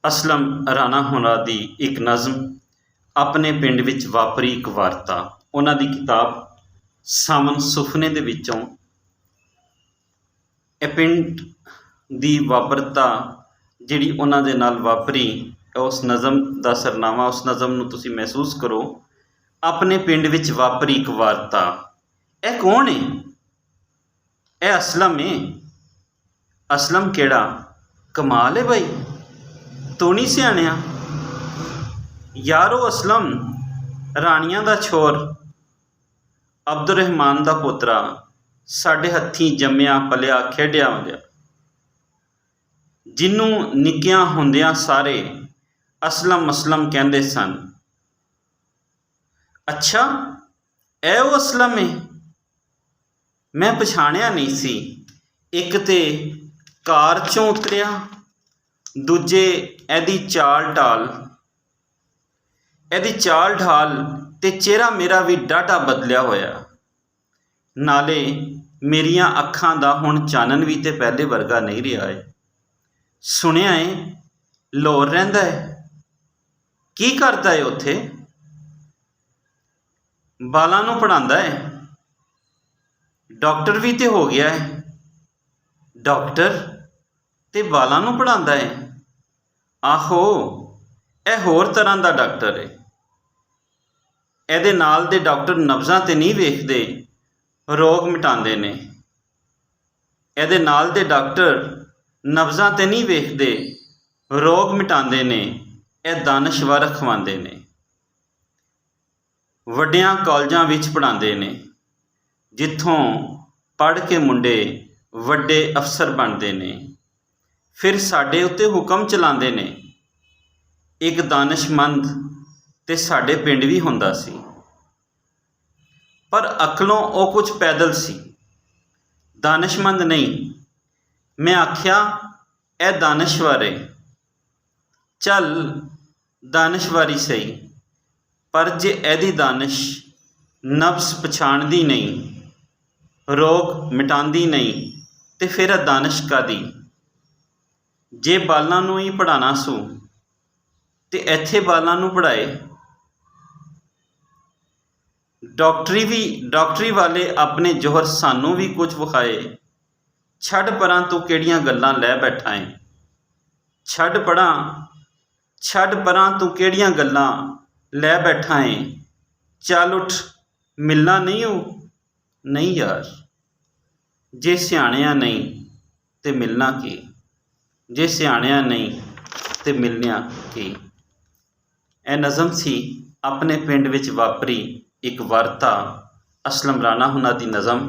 असलम राणा होना दी एक नज़म अपने पिंड विच वापरी एक वारता। उन्हां दी किताब सावन सुफने दे विचों ए पिंड दी वापरता जिहड़ी उन्हां दे नाल वापरी, उस नज़म दा सरनामा, उस नज़म नूं तुसीं महसूस करो। अपने पिंड विच वापरी एक वारता। ए कौन है? ए असलम है। असलम केड़ा? कमाल है भाई, तू नहीं सियाणिया यारो। असलम राणियां दा छोर, अब्दुलरहमान दा पोतरा, साडे हत्थीं जम्मिया पलिया खेडिया वधिया, जिन्नू निक्कियां हुंदियां सारे असलम असलम कहंदे सन। अच्छा, ए वो असलम है? मैं पछाणिया नहीं सी। एक ते कार चों उतरिया, दूजे एदी चाल ढाल ते चेहरा मेरा भी डाढा बदलिया होया। नाले मेरियां अखां दा हुण चानन भी ते पहले वर्गा नहीं रहा है। सुनिया है लाहौर रहिंदा है, की करदा है उत्थे? बालां नूं पढ़ांदा है। डॉक्टर भी तो हो गया है। डॉक्टर ते बालां नूं पढ़ांदा है? आहो, ए होर तरह दा डॉक्टर है। ਇਹਦੇ ਨਾਲ ਦੇ ਡਾਕਟਰ ਨਬਜ਼ਾਂ ਤੇ नहीं ਵੇਖਦੇ, रोग मिटांदे ने। ਇਹਦੇ ਨਾਲ ਦੇ ਡਾਕਟਰ ਨਬਜ਼ਾਂ ਤੇ नहीं ਵੇਖਦੇ, रोग मिटांदे ने। ਇਹ ਦਾਨਸ਼ਵਰ ਖਵਾਉਂਦੇ ਨੇ, ਵੱਡਿਆਂ ਕਾਲਜਾਂ ਵਿੱਚ ਪੜ੍ਹਾਉਂਦੇ ਨੇ, ਜਿੱਥੋਂ ਪੜ੍ਹ ਕੇ ਮੁੰਡੇ ਵੱਡੇ ਅਫਸਰ ਬਣਦੇ ਨੇ, ਫਿਰ ਸਾਡੇ ਉੱਤੇ ਹੁਕਮ ਚਲਾਉਂਦੇ ਨੇ। ਇੱਕ ਦਾਨਸ਼ਮੰਦ ਤੇ ਸਾਡੇ ਪਿੰਡ ਵੀ ਹੁੰਦਾ ਸੀ, ਪਰ ਅਕਲੋਂ ਉਹ ਕੁਝ ਪੈਦਲ ਸੀ, ਦਾਨਸ਼ਮੰਦ ਨਹੀਂ। मैं आख्या ਇਹ ਦਾਨਸ਼ਵਰ है। ਚੱਲ ਦਾਨਸ਼ਵਾਰੀ ਸਹੀ, पर जे ਇਹਦੀ ਦਾਨਸ਼ ਨਬਜ਼ ਪਛਾਣਦੀ ਨਹੀਂ, रोग मिटांदी नहीं, तो फिर दानिश कादी? जे बालां नूं ही पढ़ाना सू तो इत्थे बालां नूं पढ़ाए। डॉक्टरी वाले अपने जोहर सानू भी कुछ विखाए। छड़ परां तू किहड़ियां गल्लां लै बैठा है। छड़ परां तू किहड़ियां गल्लां लै बैठा है। चल उठ, मिलना नहीं हो? नहीं यार, जे सियाणिया नहीं तो मिलना की? जे सियाणिया नहीं तो मिलना की? ए नज़म सी अपने पिंड विच वापरी एक वारता। असलम राणा हुणां दी नज़म।